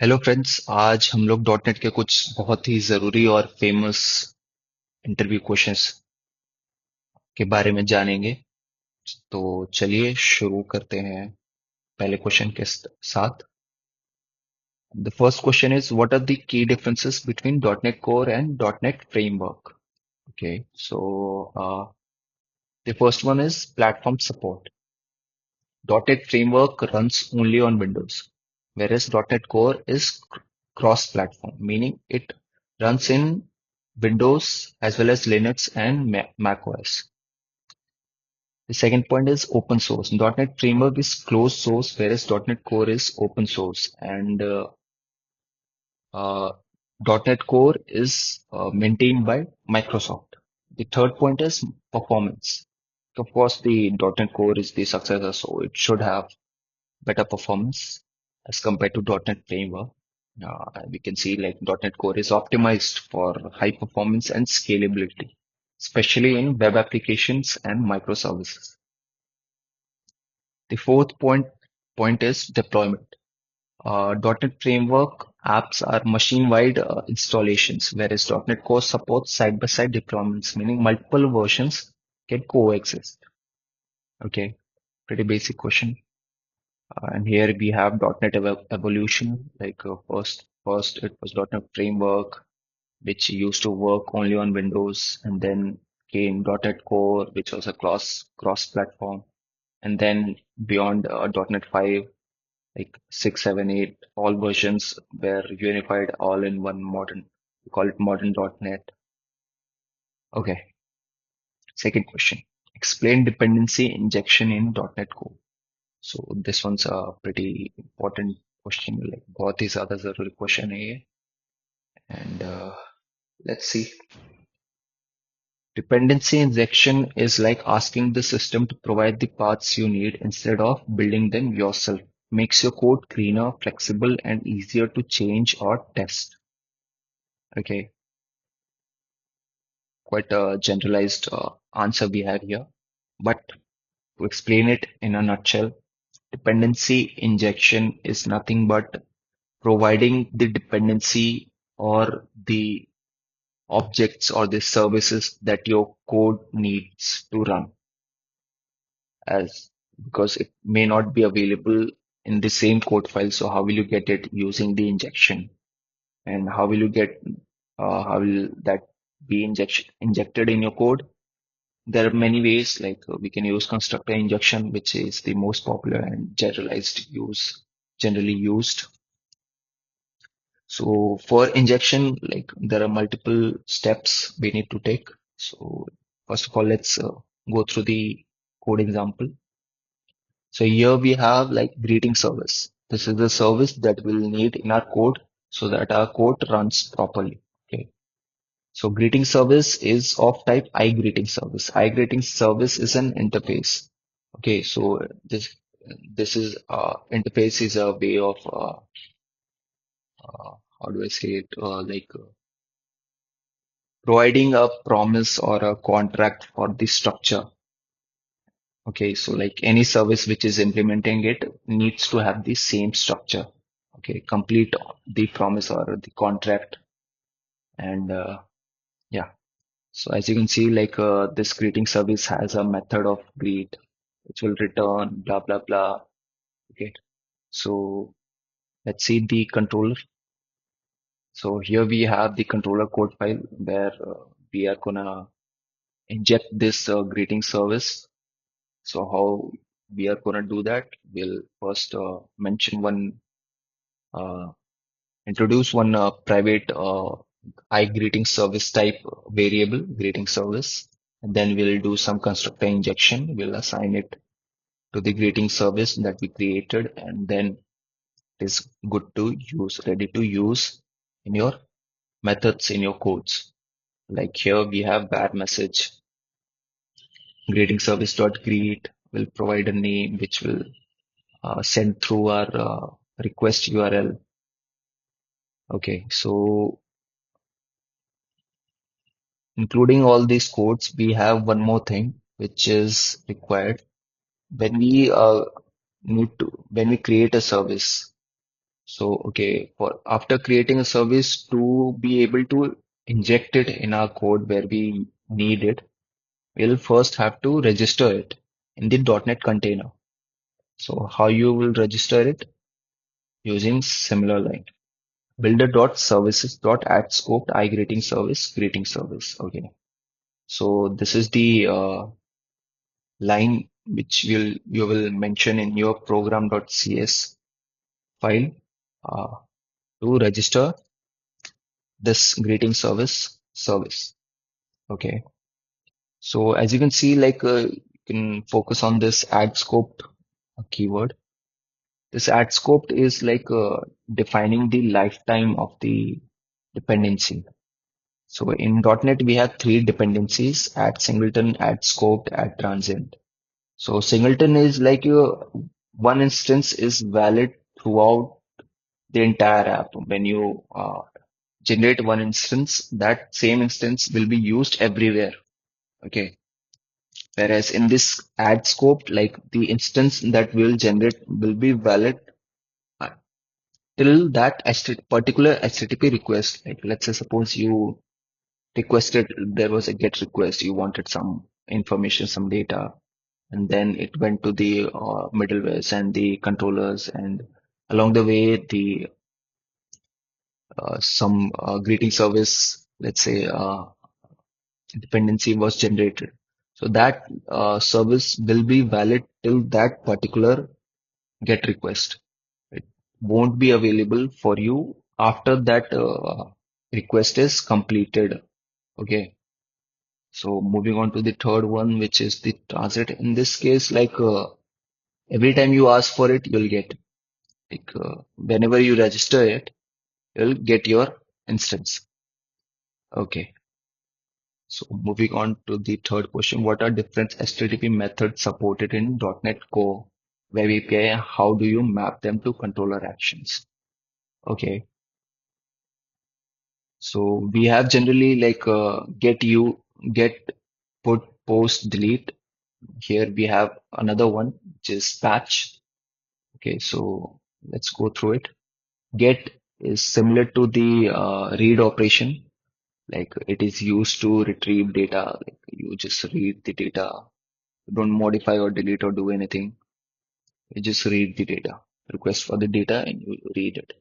Hello friends. आज हम लोग डॉट नेट के कुछ बहुत ही ज़रूरी और फेमस इंटरव्यू क्वेश्चंस के बारे में जानेंगे। तो चलिए शुरू करते हैं पहले क्वेश्चन के साथ। The first question is what are the key differences between dot net core and dot net framework. Okay, so the first one is platform support. Dot net framework runs only on Windows, whereas .dot .NET Core is cross-platform, meaning it runs in Windows as well as Linux and Mac OS. The second point is open source. .dot .NET Framework is closed source, whereas .dot .NET Core is open source, and uh, .dot .NET Core is maintained by Microsoft. The third point is performance. Of course, the .dot .NET Core is the successor, so it should have better performance as compared to .NET Framework. We can see like .NET Core is optimized for high performance and scalability, especially in web applications and microservices. The fourth point is deployment. .NET Framework apps are machine-wide installations, whereas .NET Core supports side-by-side deployments, meaning multiple versions can coexist. Okay, pretty basic question. And here we have .NET evolution. Like first it was .NET Framework, which used to work only on Windows, and then came .NET Core, which was a cross platform, and then beyond .NET 5, like 6, 7, 8, all versions were unified all in one modern. We call it modern .NET. Okay, second question. Explain dependency injection in .NET Core. So this one's a pretty important question. Like बहुत ही ज़्यादा ज़रूरी question है ये. And let's see. Dependency injection is like asking the system to provide the paths you need instead of building them yourself. Makes your code cleaner, flexible, and easier to change or test. Okay, quite a generalized answer we have here. But to explain it in a nutshell, dependency injection is nothing but providing the dependency or the objects or the services that your code needs to run, as because it may not be available in the same code file. So how will you get it using the injection, and how will you get how will that be injected in your code? There are many ways, like we can use constructor injection, which is the most popular and generally used. So for injection, like there are multiple steps we need to take. So first of all, let's go through the code example. So here we have like greeting service. This is the service that we'll need in our code so that our code runs properly. Okay. So greeting service is of type iGreeting service. iGreeting service is an interface. Okay. So this is interface is a way of how do I say it? Providing a promise or a contract for the structure. Okay, so like any service which is implementing it needs to have the same structure. Okay, complete the promise or the contract. And yeah, so as you can see, like this greeting service has a method of greet, which will return blah blah blah. Okay, so let's see the controller. So here we have the controller code file where we are gonna inject this greeting service. So how we are gonna do that? We'll first uh, introduce one private iGreeting service type variable greeting service, and then we'll do some constructor injection. We'll assign it to the greeting service that we created, and then it is good to use, ready to use in your methods in your codes. Like here we have var message greeting service dot greet will provide a name which will send through our request URL. Okay, so including all these codes, we have one more thing which is required when we create a service. So, okay, for after creating a service to be able to inject it in our code where we need it, we'll first have to register it in the .NET container. So how you will register it? Using similar line. Builder dot services dot add scoped I greeting service. Okay. So this is the line which you will mention in your program.cs file uh, to register this greeting service. Okay. So as you can see, you can focus on this add scoped keyword. This add scoped is defining the lifetime of the dependency. So in .NET, we have three dependencies: add singleton, add scoped, add transient. So singleton is like your one instance is valid throughout the entire app. When you generate one instance, that same instance will be used everywhere. Okay. Whereas in this add scope, like the instance that will generate will be valid uh, till that particular HTTP request. Like let's say suppose you requested, there was a GET request, you wanted some information, some data, and then it went to the middlewares and the controllers, and along the way the some greeting service, let's say dependency was generated. So that service will be valid till that particular GET request. It won't be available for you after that request is completed. Okay. So moving on to the third one, which is the transit. In this case, every time you ask for it, you'll get. Whenever you register it, you'll get your instance. Okay. So moving on to the third question, what are different HTTP methods supported in .NET Core Web API? How do you map them to controller actions? Okay. So we have generally get, put, post, delete. Here we have another one, which is patch. Okay, so let's go through it. Get is similar to the read operation. Like it is used to retrieve data. Like you just read the data. You don't modify or delete or do anything. You just read the data. Request for the data and you read it.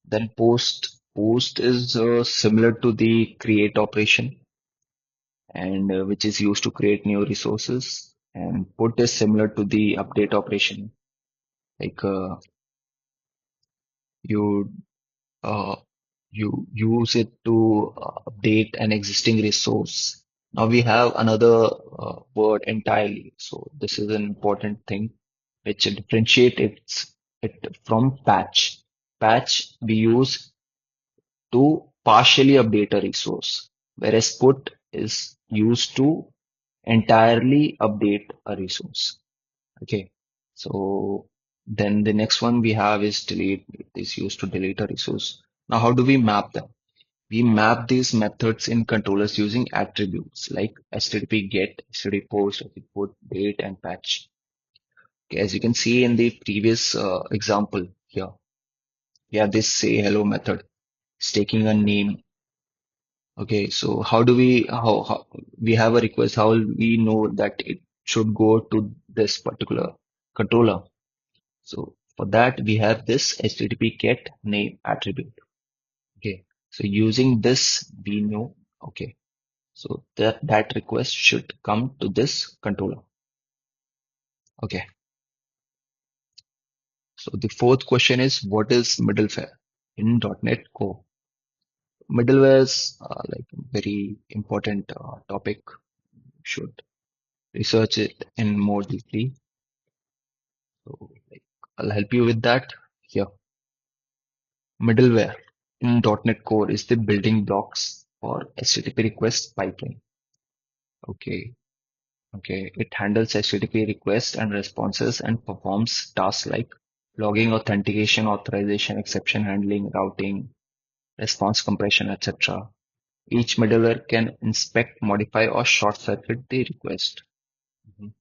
Then post. Post is similar to the create operation, and which is used to create new resources. And put is similar to the update operation. Like you uh, you use it to update an existing resource. Now we have another word entirely. So this is an important thing which differentiates it from patch. Patch we use to partially update a resource, whereas put is used to entirely update a resource. Okay. So then the next one we have is delete. It is used to delete a resource. Now, how do we map them? We map these methods in controllers using attributes like HTTP get, HTTP post, HTTP put, date, and patch. Okay, as you can see in the previous example here, we have this say hello method. It's taking a name. Okay, so how we have a request, how will we know that it should go to this particular controller? So for that, we have this HTTP get name attribute. Okay. So using this, we know, okay. So that request should come to this controller. Okay. So the fourth question is, what is middleware in .NET Core? Middleware is like a very important topic. You should research it in more deeply. So like, I'll help you with that here. Middleware in .NET Core is the building blocks for HTTP request pipeline. Okay. Okay. It handles HTTP requests and responses and performs tasks like logging, authentication, authorization, exception handling, routing, response compression, etc. Each middleware can inspect, modify, or short circuit the request. Mhm.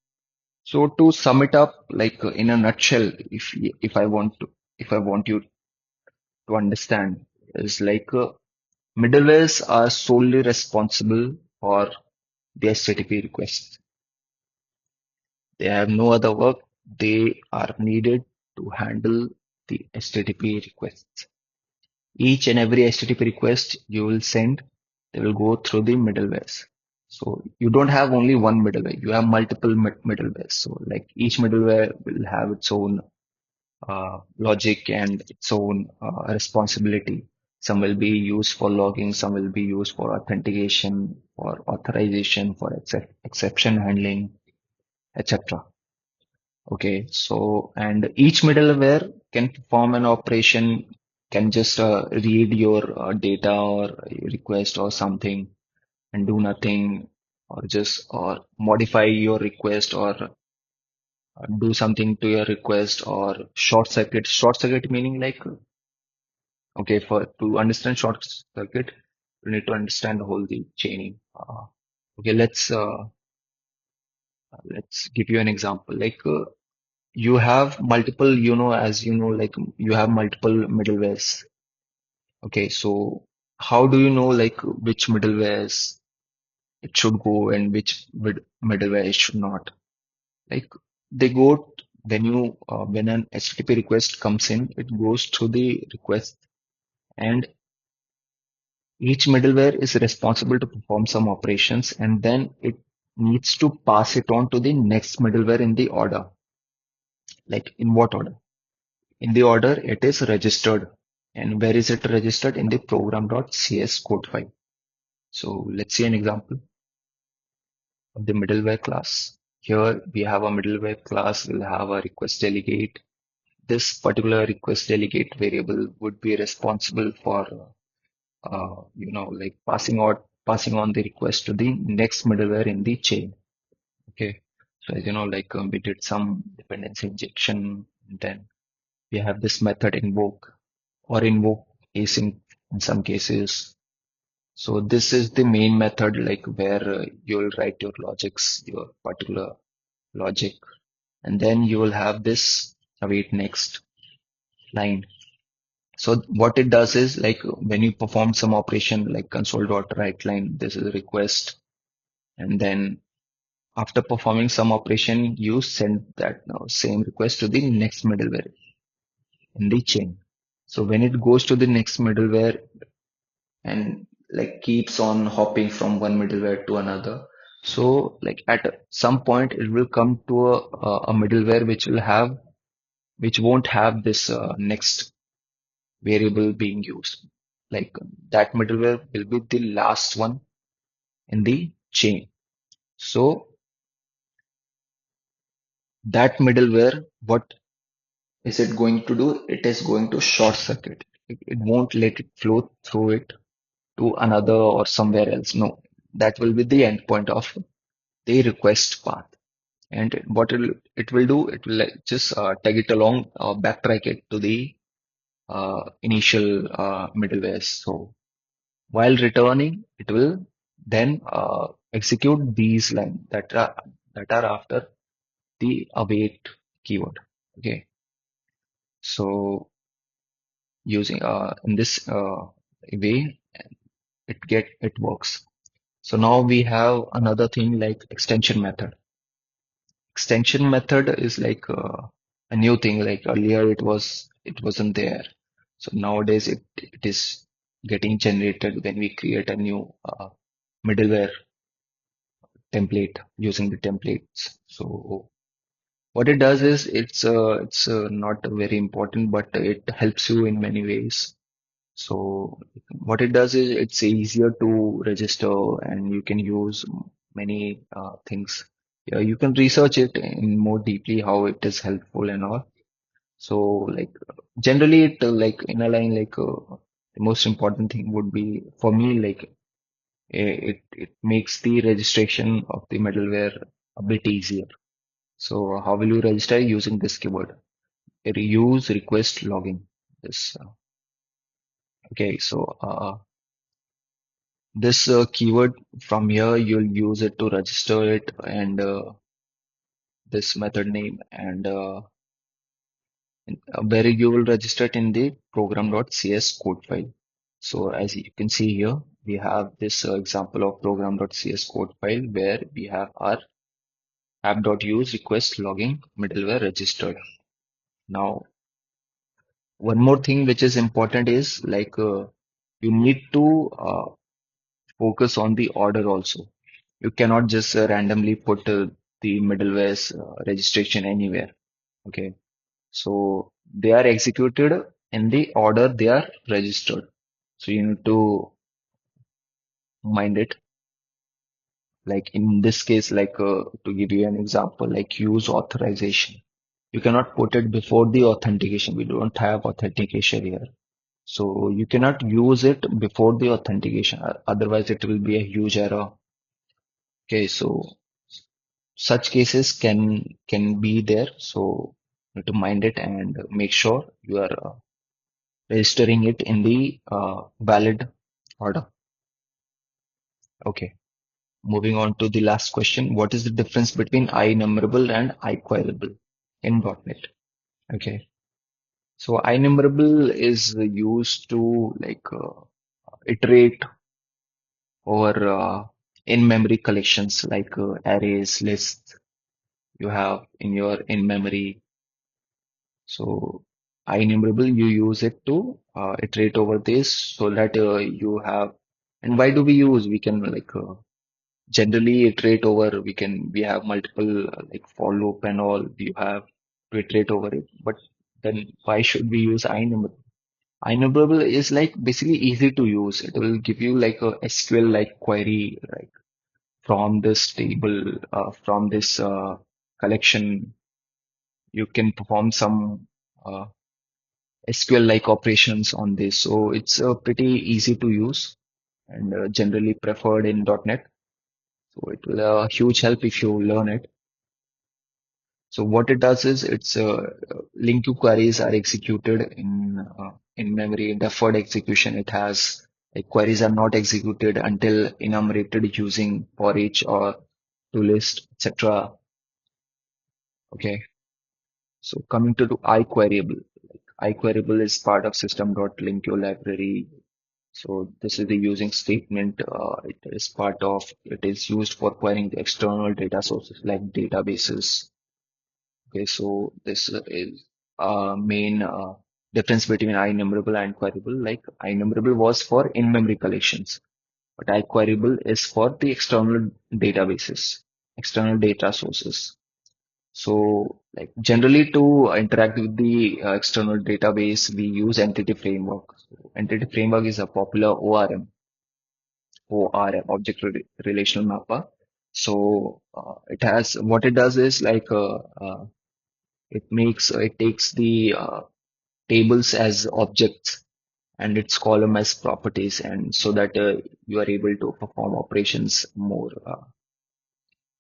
So to sum it up, in a nutshell, if I want you to understand is like middlewares are solely responsible for the HTTP requests. They have no other work. They are needed to handle the HTTP requests. Each and every HTTP request you will send, they will go through the middlewares. So you don't have only one middleware, you have multiple middlewares. So like each middleware will have its own logic and its own responsibility. Some will be used for logging, some will be used for authentication, for authorization, for exception handling, etc. Okay, so and each middleware can perform an operation, can just read your data or request or something and do nothing, or just or modify your request or do something to your request or short circuit. Short circuit meaning like okay, for to understand short circuit, you need to understand the whole the chaining. Okay, let's give you an example. Like you have multiple, as you know, like you have multiple middlewares. Okay, so how do you know like which middlewares it should go and which middleware it should not? Like they go when an HTTP request comes in, it goes to the request, and each middleware is responsible to perform some operations, and then it needs to pass it on to the next middleware in the order. Like in what order? In the order it is registered. And where is it registered? In the program.cs code file. So let's see an example of the middleware class. Here we have a middleware class, we'll have a request delegate. This particular request delegate variable would be responsible for, like passing on the request to the next middleware in the chain. Okay. So as you know, like we did some dependency injection, and then we have this method invoke or invoke async in some cases. So this is the main method, like where you'll write your logics, your particular logic, and then you will have this await next line. So what it does is like when you perform some operation like console.writeLine, this is a request, and then after performing some operation, you send that same request to the next middleware in the chain. So when it goes to the next middleware, and like keeps on hopping from one middleware to another. So like at some point it will come to a middleware which won't have this next variable being used. Like that middleware will be the last one in the chain. So that middleware, what is it going to do? It is going to short circuit. It won't let it flow through it to another or somewhere else. No, that will be the endpoint of the request path. And what it will do, it will like just tag it along, backtrack it to the initial middleware. So while returning, it will then execute these lines that are after the await keyword. Okay, so using in this way, it works. So now we have another thing like extension method. Extension method is like a new thing. Like earlier it wasn't there. So nowadays it is getting generated when we create a new middleware template using the templates. So what it does is it's not very important, but it helps you in many ways. So what it does is it's easier to register, and you can use many things. Yeah, you can research it in more deeply how it is helpful and all. So like generally it like in a line like the most important thing would be for me like it makes the registration of the middleware a bit easier. So how will you register using this keyword? Use request logging. This okay. So this keyword from here, you'll use it to register it and this method name and where you will register it in the program.cs code file. So as you can see here, we have this example of program.cs code file where we have our app.use request logging middleware registered. Now, one more thing which is important is you need to focus on the order also. You cannot just randomly put the middleware's registration anywhere. Okay. So they are executed in the order they are registered. So you need to mind it. Like in this case, to give you an example, like use authorization. You cannot put it before the authentication. We don't have authentication here. So you cannot use it before the authentication. Otherwise, it will be a huge error. Okay, so such cases can be there. So you need to mind it and make sure you are registering it in the valid order. Okay. Moving on to the last question. What is the difference between INumerable and iQueryable in .NET? Okay. So INumerable is used to iterate over in-memory collections like arrays, lists you have in your in-memory. So INumerable, you use it to iterate over this so that you have. And why do we use? We can generally iterate over. We have multiple like for loop and all. You have to iterate over it. But then why should we use INumerable? INumerable is like basically easy to use. It will give you like a SQL like query like from this table, from this collection. You can perform some SQL like operations on this. So it's pretty easy to use and generally preferred in .NET. So it will a huge help if you learn it. So what it does is it's link to queries are executed in memory deferred execution. It has like queries are not executed until enumerated using for each or to list, etc. Okay. So coming to iQueryable. iQueryable is part of system.linkyo library. So this is the using statement. It is used for querying the external data sources like databases. Okay, so this is main difference between INumerable and queryable. Like INumerable was for in-memory collections, but iQueryable is for the external databases, external data sources. So, like generally to interact with the external database, we use Entity Framework. So, Entity Framework is a popular ORM, Relational Mapper. So, it has what it does is it takes the tables as objects and its column as properties, and so that you are able to perform operations more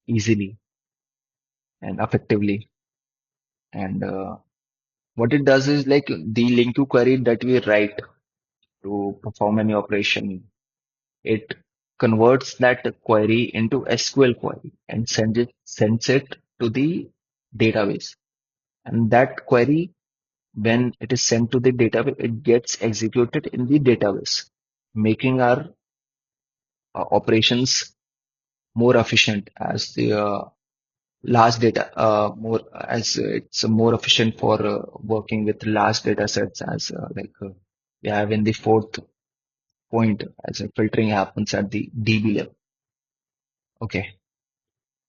easily and effectively. And what it does is like the link to query that we write to perform any operation, it converts that query into SQL query and sends it to the database. And that query, when it is sent to the database, it gets executed in the database, making our operations more efficient as the large data more as it's more efficient for working with large data sets as we have in the fourth point as filtering happens at the DB level. Okay,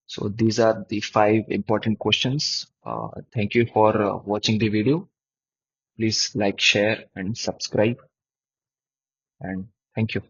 so these are the 5 important questions. Thank you for watching the video. Please like, share, and subscribe. And thank you.